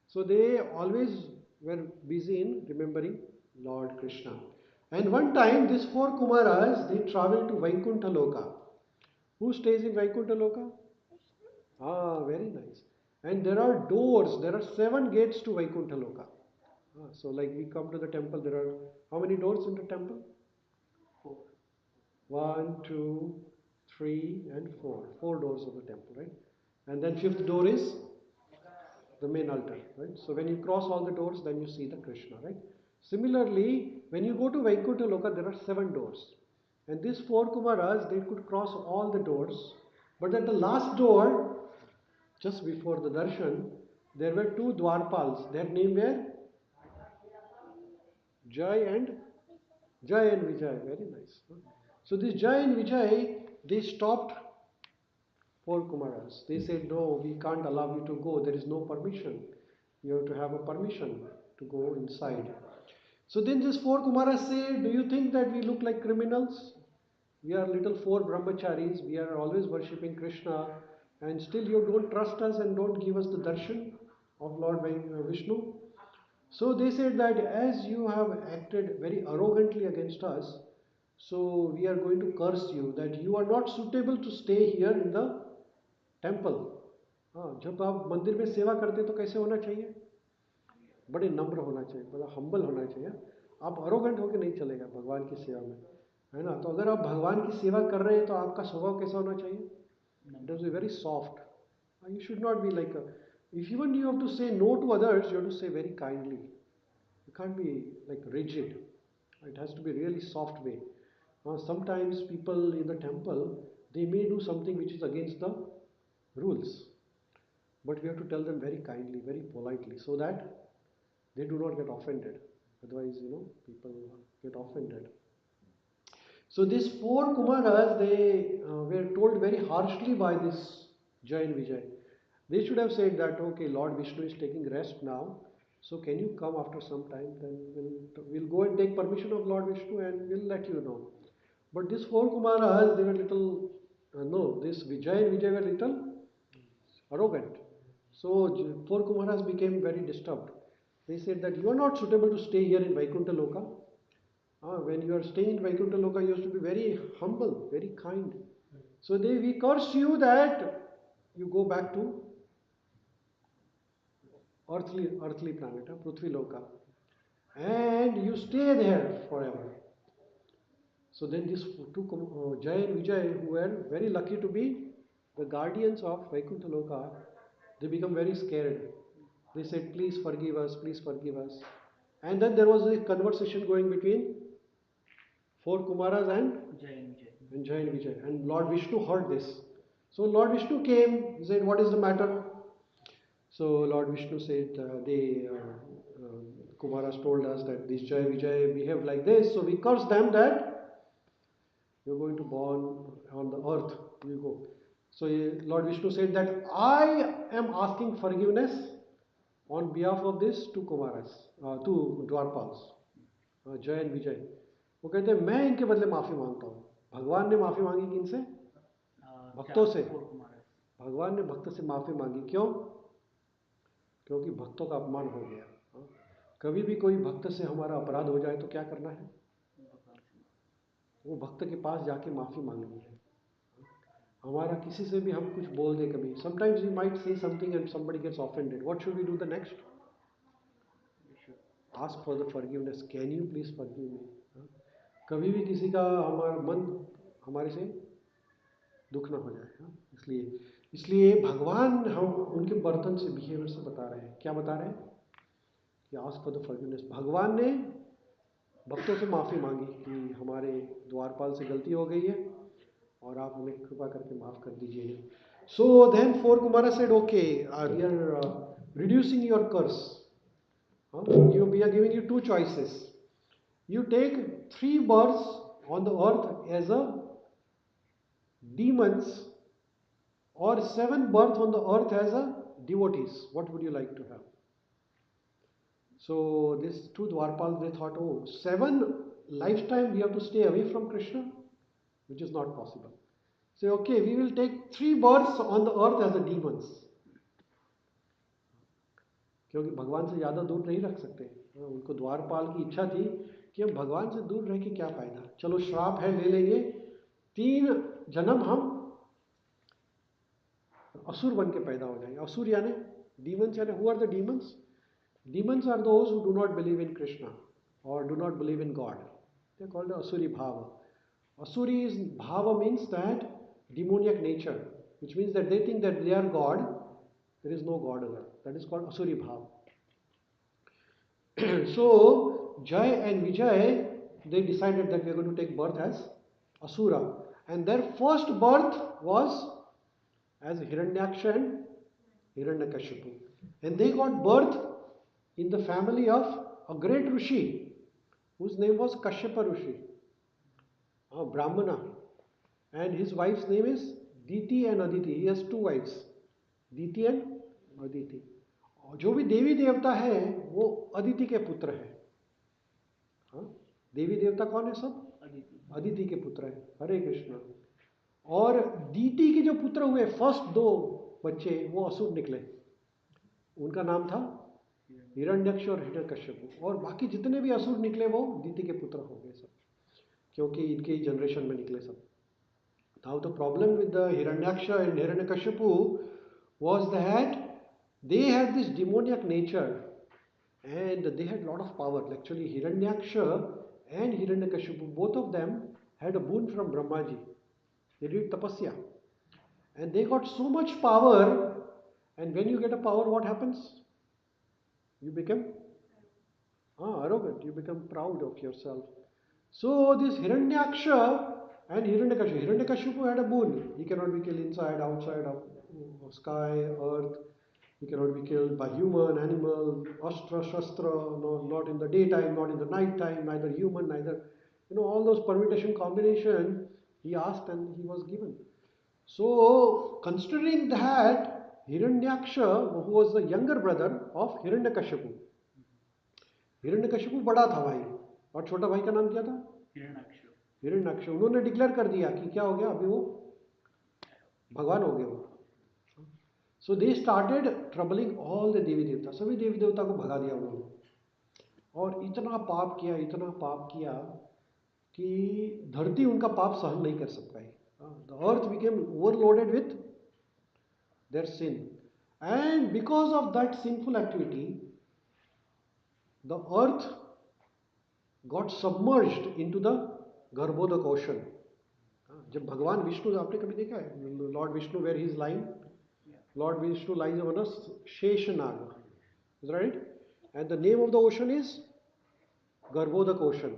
So they always were busy in remembering Lord Krishna. And one time, these four Kumaras, they traveled to Vaikuntha Loka. Who stays in Vaikuntha Loka? Ah, very nice. And there are doors, there are 7 gates to Vaikuntha Loka. So like we come to the temple, there are how many doors in the temple? 1, 2, 3, and 4. 4 doors of the temple, right? And then fifth door is the main altar, right? So when you cross all the doors, then you see the Krishna, right? Similarly, When you go to Vaikuntha Loka, there are 7 doors. And these 4 Kumaras, they could cross all the doors. But at the last door, just before the darshan, there were 2 Dwarpals. Their name were Jai and Vijay. Very nice. So this Jai and Vijay, they stopped 4 Kumaras. They said, no, we can't allow you to go. There is no permission. You have to have a permission to go inside. So then these 4 Kumaras say, do you think that we look like criminals? We are little 4 brahmacharis. We are always worshipping Krishna. And still you don't trust us and don't give us the darshan of Lord Vishnu. So they said that as you have acted very arrogantly against us, so we are going to curse you that you are not suitable to stay here in the temple. हाँ, जब आप मंदिर में सेवा करते तो कैसे होना चाहिए? बड़े नम्र होना चाहिए, बड़ा हम्बल होना चाहिए. आप अरोगेंट होकर नहीं चलेगा भगवान की सेवा में, है ना? तो अगर आप भगवान की सेवा कर रहे हैं तो आपका स्वभाव कैसा होना चाहिए? It must be very soft. You should not be like if even you have to say no to others, you have to say very kindly. You can't be like rigid. It has to be really soft way. Sometimes people in the temple, they may do something which is against the rules, but we have to tell them very kindly, very politely, so that they do not get offended. Otherwise, people get offended. So these 4 Kumaras, they were told very harshly by this Jai and Vijay. They should have said that, okay, Lord Vishnu is taking rest now, so can you come after some time? Then we'll go and take permission of Lord Vishnu and we'll let you know. But these 4 Kumaras, they were little, no, this Vijay and Vijay were little arrogant. So 4 Kumaras became very disturbed. They said that you are not suitable to stay here in Vaikuntha Loka. When you are staying in Vaikuntha Loka, you have to be very humble, very kind. So we curse you that you go back to earthly planet, Prithvi Loka, and you stay there forever. So then these 2 Jai and Vijay, who were very lucky to be the guardians of Vaikuntha Loka, they become very scared. They said, please forgive us, please forgive us. And then there was a conversation going between 4 Kumaras and Jai and Vijay. And Lord Vishnu heard this. So Lord Vishnu came, he said, what is the matter? So Lord Vishnu said, Kumaras told us that this Jai Vijay behaved like this, so we curse them that you're going to born on the earth. You go. So Lord Vishnu said that I am asking forgiveness on behalf of these 2 Kumaras, 2 Dwarpals, Jai and Vijay. वो कहते हैं मैं इनके बदले माफी मांगता हूँ. भगवान ने माफी मांगी किनसे? भक्तों से. भगवान ने भक्त से माफी मांगी. क्यों? क्योंकि भक्तों का अपमान हो गया. कभी भी कोई भक्त से हमारा अपराध हो जाए तो क्या करना है? वो भक्त के पास जाके माफी मांगनी है. हमारा किसी से भी हम कुछ बोल दे कभी, sometimes we might say something and somebody gets offended. What should we do the next? Ask for the forgiveness. Can you please forgive me? कभी भी किसी का हमारा मन हमारे से दुख ना हो जाए. इसलिए भगवान हम उनके बर्तन से, बिहेवियर से बता रहे हैं. क्या बता रहे हैं? कि आस्क फॉर द फॉरगिवनेस. भगवान ने भक्तों से माफ़ी मांगी कि हमारे द्वारपाल से गलती हो गई है और आप हमें कृपा करके माफ़ कर दीजिए. So then 4 Kumaras said, okay, we are reducing your curse. We are giving you 2 choices. You take 3 births on the earth as a demons, or 7 births on the earth as a devotees. What would you like to have? So these 2 Dwarpals, they thought, oh, 7 lifetime we have to stay away from Krishna, which is not possible. Say, okay, we will take 3 births on the earth as a demons. क्योंकि भगवान से ज़्यादा दूर नहीं रख सकते. उनको द्वारपाल की इच्छा थी कि हम भगवान से दूर रह के क्या फ़ायदा, चलो श्राप है ले लेंगे, 3 जन्म हम असुर बन के पैदा हो जाएंगे. असुर यानी demons, यानी who are the demons? Demons are those who do not believe in Krishna or do not believe in God. They are called the Asuri Bhava. Asuri's Bhava means that demoniac nature, which means that they think that they are God. There is no God other. That is called Asuri Bhava. So Jay and Vijay, they decided that we are going to take birth as Asura. And their first birth was as Hiranyaksha and Hiranyakashipu. And they got birth in the family of a great Rishi whose name was Kashyapa Rishi, a Brahmana. And his wife's name is Diti and Aditi. He has two wives, Diti and Aditi. और जो भी देवी देवता है वो अदिति के पुत्र है. हाँ, देवी देवता कौन है सब? अदिति के पुत्र है. हरे कृष्ण. और दीति के जो पुत्र हुए फर्स्ट दो बच्चे वो असुर निकले. उनका नाम था हिरण्यक्ष और हिरण्यकश्यप. और बाकी जितने भी असुर निकले वो दीति के पुत्र हो गए सब, क्योंकि इनके जनरेशन में निकले सब. Now the problem with the Hiranyaksha and Hiranyakashipu was that they had this demoniac nature and they had a lot of power. Actually, Hiranyaksha and Hiranyakashipu, both of them had a boon from Brahmaji. They did tapasya and they got so much power. And when you get a power, what happens? You become arrogant. You become proud of yourself. So this Hiranyaksha and Hiranyakashipu had a boon. He cannot be killed inside, outside of sky, earth. He cannot be killed by human, animal, astra, shastra, no, not in the daytime, not in the night time, neither human, neither, all those permutation combination he asked and he was given. So, considering that, Hiranyaksha, who was the younger brother of Hiranyakashipu, Hiranyakashipu बड़ा था भाई और छोटा भाई का नाम क्या था? हिरण्याक्ष. उन्होंने डिक्लेयर कर दिया कि क्या हो गया, अभी वो भगवान हो गए वो. So they started troubling all the devi devata. सभी देवी देवता को भगा दिया उन्होंने. और इतना पाप किया कि धरती उनका पाप सहन नहीं कर सकता है. The earth became overloaded with their sin. And because of that sinful activity the earth got submerged into the Garbhodak ocean. जब भगवान विष्णु, आपने कभी देखा है lord Vishnu where he is lying? Lord Vishnu lies on a Sheshnag, right? And the name of the ocean is Garbhodak ocean.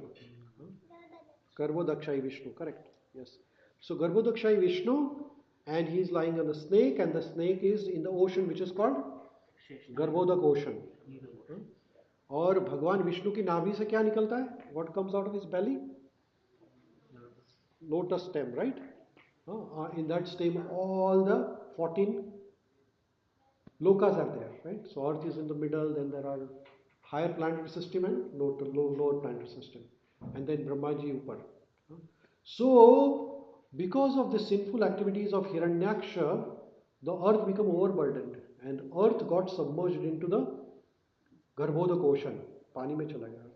Garbhodakshai Vishnu, correct? Yes. So Garbhodakshai Vishnu, and he is lying on the snake, and the snake is in the ocean which is called Garbhodak ocean. और भगवान विष्णु की नाभि से क्या निकलता है? What comes out of his belly? Lotus stem, right? In that stem all the 14 lokas are there, right? So earth is in the middle, then there are higher planetary system and lower planetary system, and then Brahmaji upar. So because of the sinful activities of Hiranyaksha, the earth became overburdened and earth got submerged into the Garbhodak ocean. पानी में चला गया.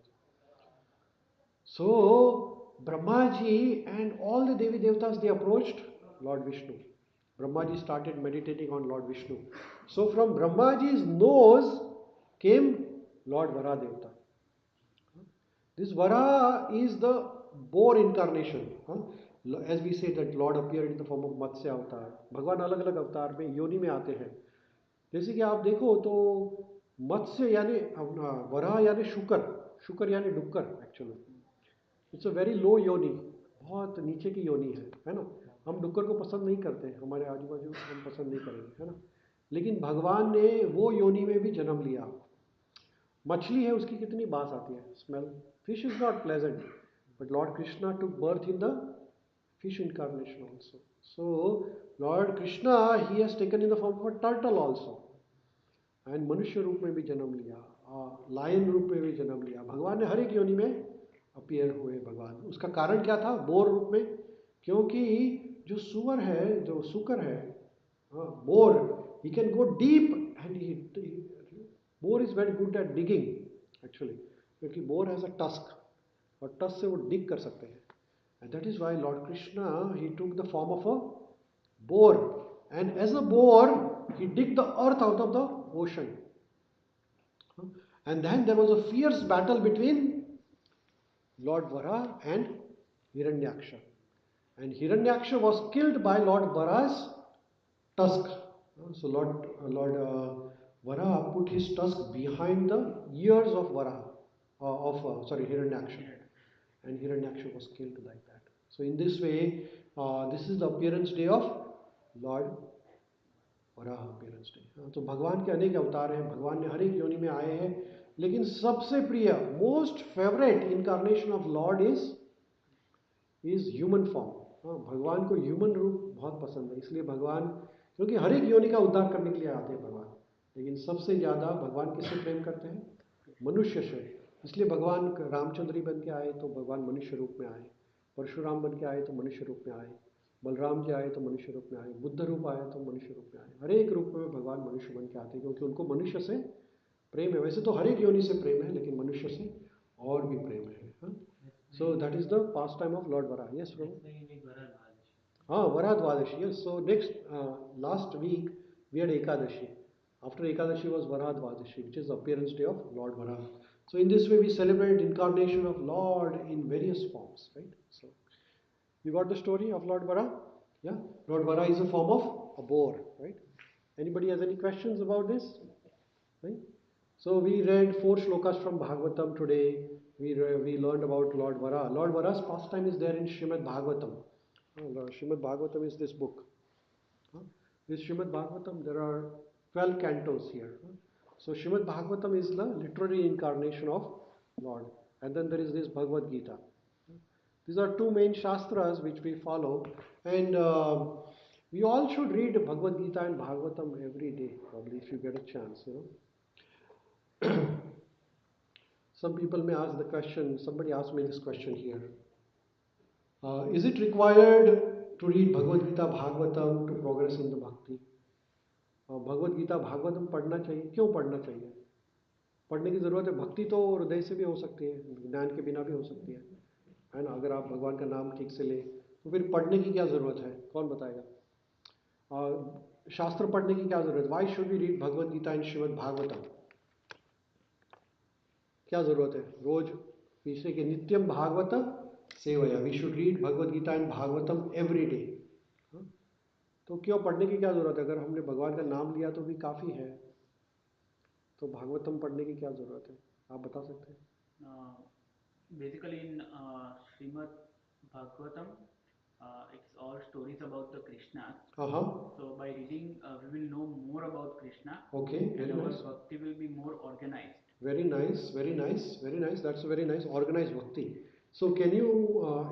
So Brahmaji and all the Devi Devatas, they approached Lord Vishnu. Brahmaji started meditating on Lord Vishnu. So from Brahmaji's nose came Lord Vara Devata. This Vara is the boar incarnation. As we say that Lord appeared in the form of Matsya avatar. भगवान अलग अलग अवतार में योनि में आते हैं. जैसे कि आप देखो तो मत्स्य यानी वराह यानी शुकर यानी डुक्कर. Actually it's a very low योनि, बहुत नीचे की योनि है ना. हम डुक्कर को पसंद नहीं करते, हमारे आजू बाजू हम पसंद नहीं करेंगे, है ना. लेकिन भगवान ने वो योनि में भी जन्म लिया. मछली है, उसकी कितनी बास आती है, smell. Fish is not pleasant, but Lord Krishna took birth in the fish incarnation also. So Lord Krishna, he has taken in the form of a turtle also, and मनुष्य रूप में भी जन्म लिया, लायन रूप में भी जन्म लिया. भगवान ने हर एक योनि में अपीयर हुए भगवान. उसका कारण क्या था? बोर रूप में. क्योंकि जो सुअर है, जो सुकर है, bore, he can go deep and bore is very good at digging actually, क्योंकि बोर हैज अ टस्क और टस्क से वो डिग कर सकते हैं. And that is why Lord Krishna, he took the form of a bore, and as a boar he digged the earth out of the ocean. And then there was a fierce battle between Lord Vara and Hiranyaksha, and Hiranyaksha was killed by Lord Vara's tusk. So Lord Vara put his tusk behind the ears of Vara, Hiranyaksha, and Hiranyaksha was killed like that. So in this way, this is the appearance day of Lord Varaha appearance day. तो भगवान के अनेक अवतार हैं, भगवान ने हर एक योनि में आए हैं, लेकिन सबसे प्रिय most favourite incarnation of Lord is human form. भगवान को ह्यूमन रूप बहुत पसंद है, इसलिए भगवान, क्योंकि हर एक योनि का उद्धार करने के लिए आते हैं भगवान, लेकिन सबसे ज़्यादा भगवान किससे प्रेम करते हैं? मनुष्य से. इसलिए भगवान रामचंद्र बन के आए तो भगवान मनुष्य रूप में आए, परशुराम बन के आए तो मनुष्य रूप में आए, बलराम जी आए तो मनुष्य रूप में आए, बुद्ध रूप आए तो मनुष्य रूप में आए. हर एक रूप में भगवान मनुष्य बन के आते हैं, क्योंकि उनको मनुष्य से प्रेम है. वैसे तो हर एक योनि से प्रेम है, लेकिन मनुष्य से और भी प्रेम है. So that is the pastime of Lord Vara. Yes, bro. Vara Dvadashi. Yes. So next, last week we had Ekadashi. After Ekadashi was Vara Dvadashi, which is the appearance day of Lord Vara. So in this way we celebrate incarnation of Lord in various forms, right? So you got the story of Lord Vara? Yeah. Lord Vara is a form of a boar, right? Anybody has any questions about this? Right? So we read 4 shlokas from Bhagavatam today. We learned about Lord Vara. Lord Vara's pastime is there in Srimad Bhagavatam. Srimad Bhagavatam is this book. This Srimad Bhagavatam, there are 12 cantos here. So Srimad Bhagavatam is the literary incarnation of Lord. And then there is this Bhagavad Gita. These are two main shastras which we follow. And we all should read Bhagavad Gita and Bhagavatam every day, probably, if you get a chance, Some people may ask the question, somebody asked me this question here. Is it required to read Bhagavad Gita, Bhagavatam to progress in the bhakti? Bhagavad Gita Bhagavatam पढ़ना चाहिए. क्यों पढ़ना चाहिए? पढ़ने की ज़रूरत है. भक्ति तो हृदय से भी हो सकती है, ज्ञान के बिना भी हो सकती है ना. अगर आप भगवान का नाम ठीक से लें तो फिर पढ़ने की क्या ज़रूरत है? कौन बताएगा? शास्त्र पढ़ने की क्या ज़रूरत है? Why should we read Bhagavad Gita in Shrimad Bhagavatam? क्या ज़रूरत है? रोज पीछे के नित्यम भागवत सेवया, we should read Bhagavad Gita and Bhagavatam every day. तो क्यों पढ़ने की क्या ज़रूरत है? अगर हमने भगवान का नाम लिया तो भी काफ़ी है, तो भागवतम पढ़ने की क्या ज़रूरत है? आप बता सकते हैं? Basically in Srimad Bhagavatam, it's all stories about the Krishna. So by reading, we will know more about Krishna. Okay, very and nice. Our bhakti will be more organized. Very nice, very nice, very nice. That's a very nice organized bhakti. So can you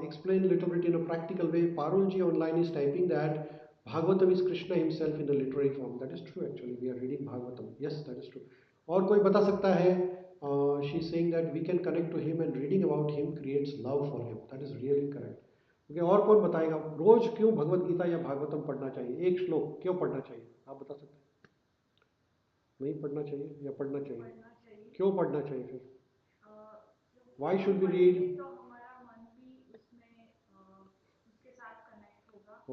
explain a little bit in a practical way? Parulji online is typing that Bhagavatam is Krishna himself in the literary form. That is true actually. We are reading Bhagavatam. Yes, that is true. और कोई बता सकता है? She is saying that we can connect to him and reading about him creates love for him. That is really correct. Okay, और कौन बताएगा? रोज क्यों भगवत गीता या भागवतम पढ़ना चाहिए? एक श्लोक क्यों पढ़ना चाहिए? आप बता सकते हैं? नहीं पढ़ना चाहिए या पढ़ना चाहिए? क्यों पढ़ना चाहिए फिर? Why should be read?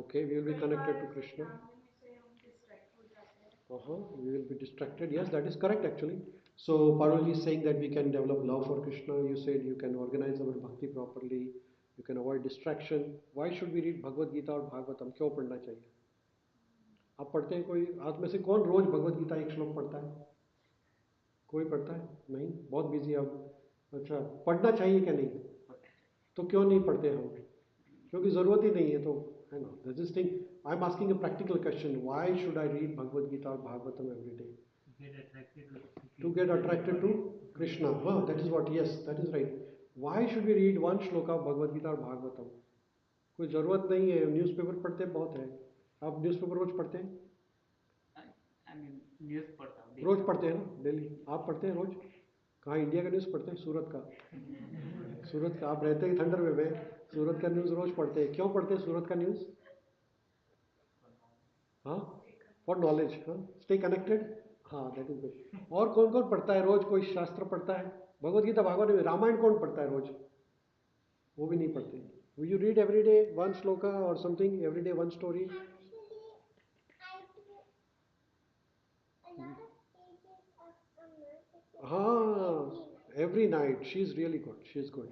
Okay, we will be connected to Krishna. We will be distracted. Yes, that is correct actually. So Parul is saying that we can develop love for Krishna. You said you can organize our bhakti properly. You can avoid distraction. Why should we read Bhagavad Gita और भागवतम? क्यों पढ़ना चाहिए? आप पढ़ते हैं? कोई आप में से कौन रोज भगवद गीता एक श्लोक पढ़ता है? कोई पढ़ता है? नहीं, बहुत बिजी अब. अच्छा, पढ़ना चाहिए क्या नहीं? तो क्यों नहीं पढ़ते हम? क्योंकि ज़रूरत ही नहीं है, तो है ना. This thing I am asking a practical question. Why should I read Bhagavad Gita और Bhagavatam every day? To get attracted to Krishna. That is what. Yes, that is right. Why should we read one shloka of Bhagavad Gita और भागवतम? कोई ज़रूरत नहीं है. Newspaper पढ़ते बहुत है. आप न्यूज़पेपर रोज पढ़ते हैं? न्यूज़ पढ़ता हूँ. रोज पढ़ते हैं ना, डेली. आप पढ़ते हैं रोज? कहाँ? इंडिया का न्यूज़ पढ़ते हैं? सूरत का? सूरत का. आप रहते हैं थंडर में, सूरत का न्यूज़ रोज पढ़ते हैं. क्यों पढ़ते हैं सूरत का news? For knowledge. Stay connected. That is good. और कौन कौन पढ़ता है रोज? कोई शास्त्र पढ़ता है? भगवद गीता भागवत में रामायण कौन पढ़ता है रोज? वो भी नहीं पढ़ते. Will you read every day one shloka or something? Every day one story? Every night. She is really good. She is good.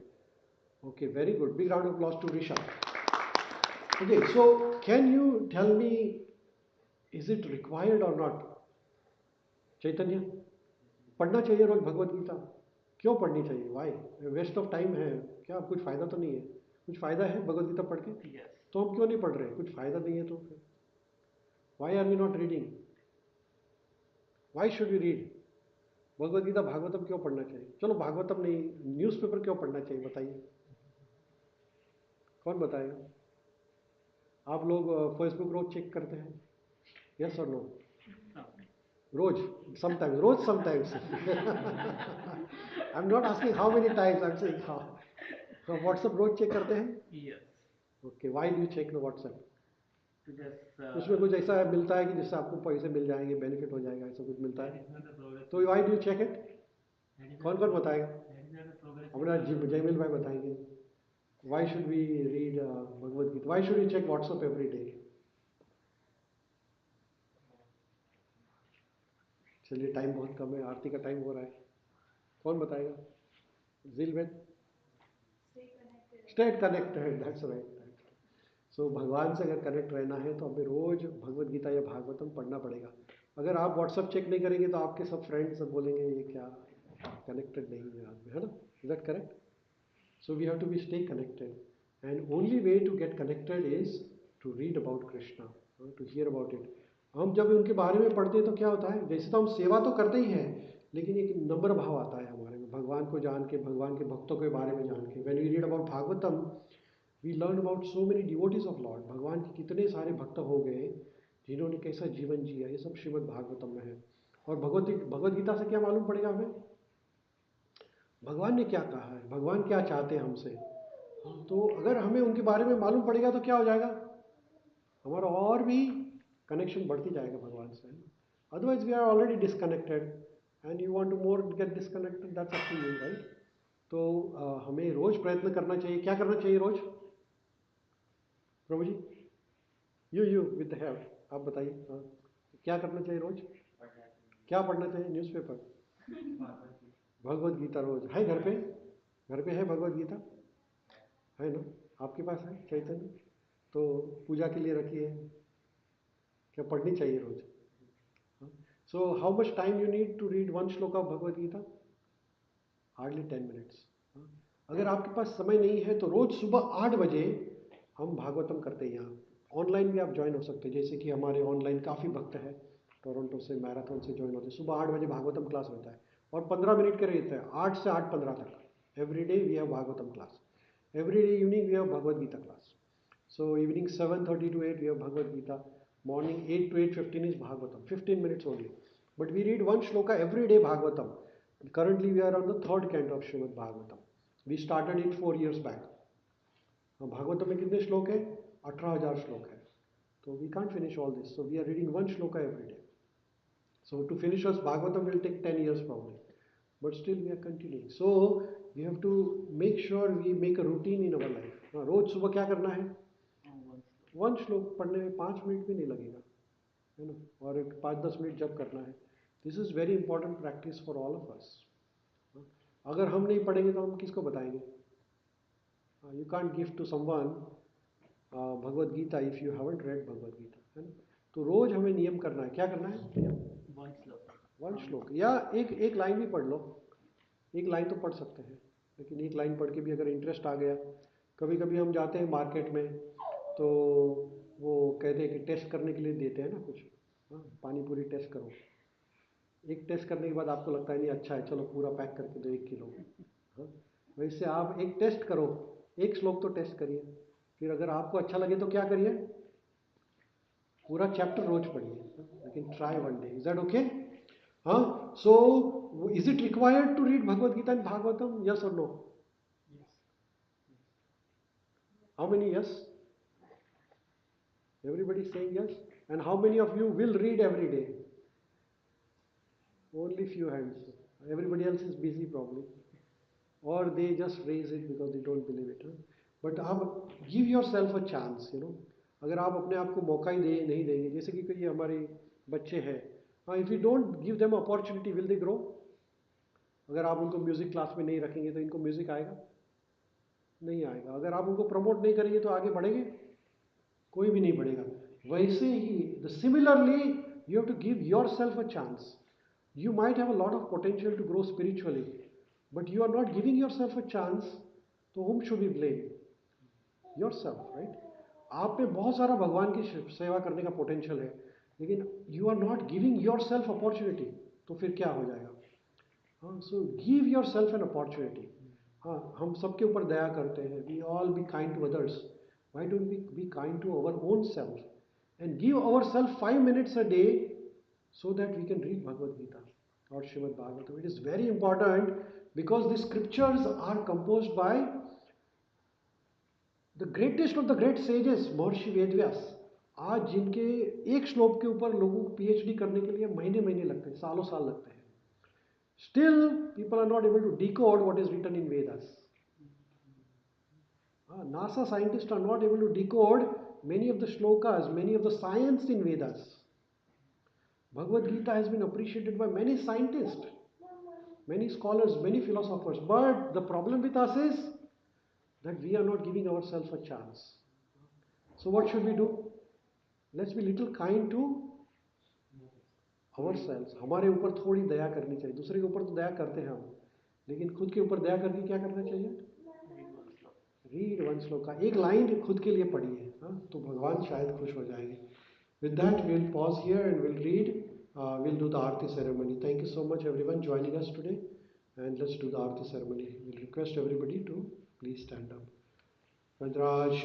Okay, very good. Big round of applause to Risha. Okay, so can you tell me, is it required or not? चैतन्य, पढ़ना चाहिए रोज भगवद गीता? क्यों पढ़नी चाहिए? Y? Waste of time है क्या? कुछ फ़ायदा तो नहीं है? कुछ फ़ायदा है भगवत गीता पढ़ के? Yes. तो हम क्यों नहीं पढ़ रहे? कुछ फ़ायदा नहीं है तो फिर why are we not reading? Why should we read Bhagavad Gita? Bhagavatam क्यों पढ़ना चाहिए? चलो भागवतम नहीं, न्यूज़पेपर क्यों पढ़ना चाहिए बताइए? कौन बताएगा? आप लोग फेसबुक रोज चेक करते हैं? यस और नो? No. रोज? समटाइम्स? रोज sometimes? I am not asking how many times, I am saying how. तो व्हाट्सएप रोज चेक करते हैं? Yes. Okay, why do you check the WhatsApp? Just उसमें कुछ ऐसा मिलता है कि जिससे आपको पैसे मिल जाएंगे, बेनिफिट हो जाएगा, ऐसा कुछ मिलता है? तो why do you check it? कौन कौन बताएगा? अपना जयमिल भाई बताएंगे. Why should we read Bhagavad Gita? Why should you check WhatsApp every day? चलिए टाइम बहुत कम है, आरती का टाइम हो रहा है. कौन बताएगा? जिल में स्टे कनेक्टेड, दैट्स राइट. सो भगवान से अगर कनेक्ट रहना है तो हमें रोज भगवत गीता या भागवतम पढ़ना पड़ेगा. अगर आप व्हाट्सएप चेक नहीं करेंगे तो आपके सब फ्रेंड्स सब बोलेंगे ये क्या कनेक्टेड नहीं है आदमी, है ना? Is that correct? So we have to be stay connected, and only way to get connected is to read about Krishna, to hear about it. हम जब उनके बारे में पढ़ते हैं तो क्या होता है, जैसे तो हम सेवा तो करते ही हैं, लेकिन एक नम्र भाव आता है हमारे में, भगवान को जान के, भगवान के भक्तों के बारे में जान के. When we read about Bhagavatam, we learn about so many devotees of Lord. भगवान के कितने सारे भक्त हो गए जिन्होंने कैसा जीवन जिया, ये सब श्रीमद् भागवतम में है. और भगवत गीता से क्या मालूम पड़ेगा हमें? भगवान ने क्या कहा है, भगवान क्या चाहते हैं हमसे. तो अगर हमें उनके बारे में मालूम पड़ेगा तो क्या हो जाएगा, हमारा और भी कनेक्शन बढ़ती जाएगा भगवान से. Otherwise we are already disconnected and you want to more get disconnected, that's up to you, right? तो हमें रोज प्रयत्न करना चाहिए. क्या करना चाहिए रोज? प्रभु जी, यू विद द हेल्प आप बताइए. क्या करना चाहिए रोज? क्या पढ़ना चाहिए? न्यूज़पेपर? भगवत गीता रोज है घर पे? घर पे है भगवत गीता? है ना? आपके पास है चैतन्य? तो पूजा के लिए रखी है. क्या पढ़नी चाहिए रोज? So how much time you need to read one shloka of Bhagavad Gita? Hardly 10 minutes. अगर आपके पास समय नहीं है तो रोज सुबह 8 बजे हम भागवतम करते हैं यहाँ. ऑनलाइन भी आप ज्वाइन हो सकते हैं, जैसे कि हमारे ऑनलाइन काफ़ी भक्त हैं टोरंटो से, मैराथन से ज्वाइन होते हैं. सुबह 8 बजे भागवतम क्लास रहता है और 15 मिनट के रहता है, 8 से 8:15 तक. Every day we have Bhagavatam class. Every day evening we have Bhagavad Gita class. So evening 7:30 to 8 we have Bhagavad Gita. Morning 8 to 8:15 is Bhagavatam. 15 minutes only. But we read one shloka every day Bhagavatam. Currently we are on the third canto of Srimad Bhagavatam. We started it 4 years back. Bhagavatam में कितने श्लोक है? 18,000 श्लोक है. So we can't finish all this. So we are reading one shloka every day. So to finish us Bhagavatam will take 10 years probably. But still we are continuing. So we have to make sure we make a routine in our life. रोज सुबह क्या करना है? One श्लोक पढ़ने में 5 minute भी नहीं लगेगा, है ना? और एक 5-10 मिनट जब करना है. This is very important practice for all of us. अगर हम नहीं पढ़ेंगे तो हम किसको बताएंगे? You can't give to someone Bhagavad Gita if you haven't read Bhagavad Gita, है ना? तो रोज हमें नियम करना है. क्या करना है? वन श्लोक या एक एक लाइन भी पढ़ लो. एक लाइन तो पढ़ सकते हैं, लेकिन एक लाइन पढ़ के भी अगर इंटरेस्ट आ गया. कभी कभी हम जाते हैं मार्केट में तो वो कहते हैं कि टेस्ट करने के लिए देते हैं ना कुछ. पानी पूरी टेस्ट करो. एक टेस्ट करने के बाद आपको लगता है नहीं अच्छा है, चलो पूरा पैक करके दो 1 किलो. वैसे आप एक टेस्ट करो, एक श्लोक तो टेस्ट करिए. फिर अगर आपको अच्छा लगे तो क्या करिए? पूरा चैप्टर रोज पढ़िए. लेकिन try one day. Is that okay? हाँ. So is it required to read Bhagavad Gita and Bhagavatam? Yes और no? How many yes? Everybody is saying yes. And how many of you will read every day? Only few hands. Everybody else is busy probably. Or they just raise it because they don't believe it. But आप give yourself a chance, you know. अगर आप अपने आप को मौका ही नहीं देंगे, जैसे कि कोई हमारे बच्चे हैं, if you don't give them opportunity, will they grow? अगर आप उनको म्यूजिक क्लास में नहीं रखेंगे तो इनको म्यूजिक आएगा? नहीं आएगा. अगर आप उनको प्रमोट नहीं करेंगे तो आगे बढ़ेंगे? कोई भी नहीं बढ़ेगा. वैसे ही similarly you have to give yourself a chance. You might have a lot of potential to grow spiritually, but you are not giving yourself a chance, तो whom should we blame? Yourself, right? आप में बहुत सारा भगवान की सेवा करने का पोटेंशियल है, लेकिन you are not giving yourself opportunity, तो फिर क्या हो जाएगा? हाँ, so give yourself an opportunity. हाँ, हम सबके ऊपर दया करते हैं, we all be kind to others. Why don't we be kind to our own self and give our self 5 minutes a day so that we can read Bhagavad Gita or Srimad Bhagavatam. It is very important because the scriptures are composed by the greatest of the great sages, महर्षि वेदव्यास. आज जिनके एक श्लोक के ऊपर लोगों को PhD करने के लिए महीने महीने लगते हैं, सालों साल लगते हैं. Still people are not able to decode what is written in Vedas. NASA scientists are not able to decode many of the shlokas, many of the science in Vedas. Bhagavad Gita has been appreciated by many scientists, many scholars, many philosophers. But the problem with us is that we are not giving ourselves a chance. So what should we do? Let's be little kind to ourselves. हमारे ऊपर थोड़ी दया करनी चाहिए. दूसरे के ऊपर तो दया करते हैं हम, लेकिन खुद के ऊपर दया करके क्या करना चाहिए? रीड वन श्लोका, एक लाइन खुद के लिए पढ़िए, हाँ, तो भगवान शायद खुश हो जाएंगे. With that, we'll pause here and we'll read. We'll do the Aarti ceremony. Thank you so much, everyone, joining us today. And let's do the Aarti ceremony. We'll request everybody to please stand up. Vadrash